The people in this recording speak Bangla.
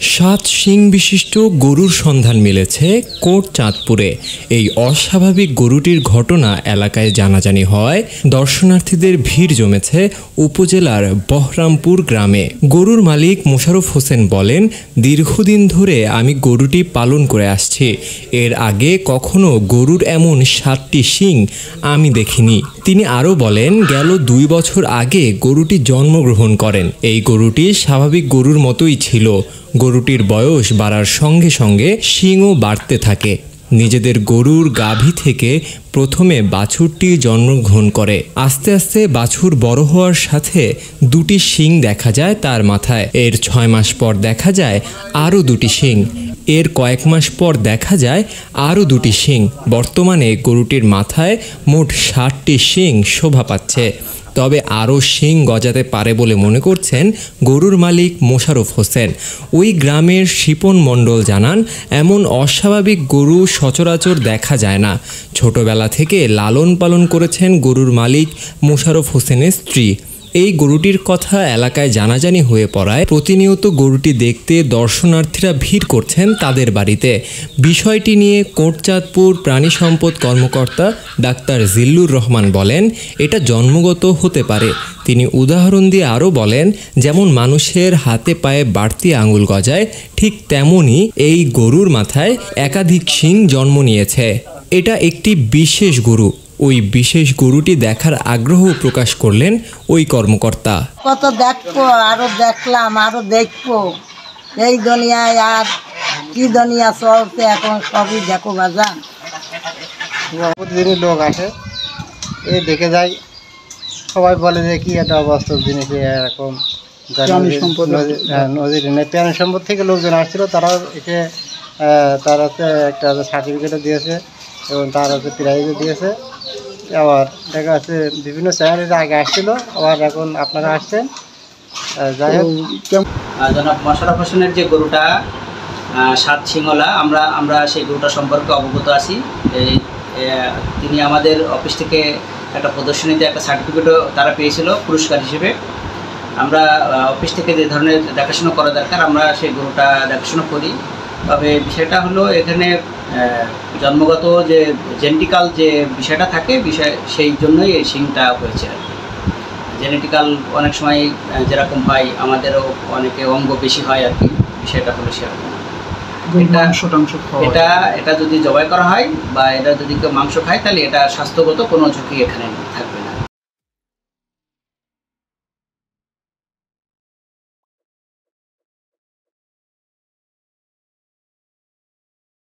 সাত শিং বিশিষ্ট গরুর সন্ধান মিলেছে কোট চাঁদপুরে। এই অস্বাভাবিক গরুটির ঘটনা এলাকায় জানাজানি হয়, দর্শনার্থীদের ভিড় জমেছে উপজেলার বহরামপুর গ্রামে। গরুর মালিক মোশাররফ হোসেন বলেন, দীর্ঘদিন ধরে আমি গরুটি পালন করে আসছি। এর আগে কখনো গরুর এমন 7টি শিং আমি দেখিনি। তিনি আরও বলেন, গেল 2 বছর আগে গরুটি জন্মগ্রহণ করেন। এই গরুটি স্বাভাবিক গরুর মতোই ছিল। গরুটির বয়স বাড়ার সঙ্গে সঙ্গে শিংও বাড়তে থাকে। নিজেদের গরুর গাভী থেকে প্রথমে বাছুরটি জন্মগ্রহণ করে। আস্তে আস্তে বাছুর বড় হওয়ার সাথে 2টি শিং দেখা যায় তার মাথায়। এর 6 মাস পর দেখা যায় আরও 2টি শিং। এর কয়েক মাস পর দেখা যায় আরও 2টি শিং। বর্তমানে গরুটির মাথায় মোট 60টি শিং শোভা পাচ্ছে। তবে আরও শিং গজাতে পারে বলে মনে করছেন গরুর মালিক মোশাররফ হোসেন। ওই গ্রামের শিপন মণ্ডল জানান, এমন অস্বাভাবিক গরু সচরাচর দেখা যায় না। ছোটবেলা থেকে লালন পালন করেছেন গরুর মালিক মোশাররফ হোসেনের স্ত্রী। এই গরুটির কথা এলাকায় জানাজানি হয়ে পড়ায় প্রতিনিয়ত গরুটি দেখতে দর্শনার্থীরা ভিড় করছেন তাদের বাড়িতে। বিষয়টি নিয়ে কোট চাঁদপুর প্রাণী সম্পদ কর্মকর্তা ডাক্তার জিল্লুর রহমান বলেন, এটা জন্মগত হতে পারে। তিনি উদাহরণ দিয়ে আরও বলেন, যেমন মানুষের হাতে পায়ে বাড়তি আঙুল গজায়, ঠিক তেমনই এই গরুর মাথায় একাধিক শিং জন্ম নিয়েছে। এটা একটি বিশেষ গরু। ওই বিশেষ গরুটি দেখার আগ্রহ প্রকাশ করলেন ওই কর্মকর্তা। কত দেখবো, আরো দেখলাম, আরো দেখবো। এই দুনিয়ায় আর কি দুনিয়া চলছে এখন, সবই দেখো বাজান। প্রতিদিনই লোক আসে, এই দেখে যায়, সবাই বলে যে কি একটা অবাস্তব জিনিস এরকম। নদীর প্রাণী সম্পদ থেকে লোকজন আসছিল, তারাও এসে তার হচ্ছে একটা সার্টিফিকেটও দিয়েছে এবং তার হচ্ছে প্রাইজও দিয়েছে। আবার দেখা যাচ্ছে বিভিন্ন চ্যানেলের আগে আসছিল, আবার এখন আপনারা আসছেন। যাই হোক, জনাব মোশাররফ হোসেনের যে গরুটা 7 শিংওয়ালা, আমরা সেই গরুটা সম্পর্কে অবগত আছি। তিনি আমাদের অফিস থেকে একটা প্রদর্শনীতে একটা সার্টিফিকেটও তারা পেয়েছিল পুরস্কার হিসেবে। আমরা অফিস থেকে যে ধরনের দেখাশোনা করা দরকার আমরা সেই গরুটা দেখাশোনা করি। তবে বিষয়টা হলো এখানে জন্মগত যে জেনেটিক্যাল যে বিষয়টা থাকে, সেই জন্যই এই শিংটা হয়েছে আর কি। জেনেটিক্যাল অনেক সময় যেরকম হয়, আমাদেরও অনেকে অঙ্গ বেশি হয় আর কি। বিষয়টা হলো সেরকম। এটা যদি জবাই করা হয় বা এটা যদি কেউ মাংস খায়, তাহলে এটা স্বাস্থ্যগত কোনো ঝুঁকি এখানে থাকবে।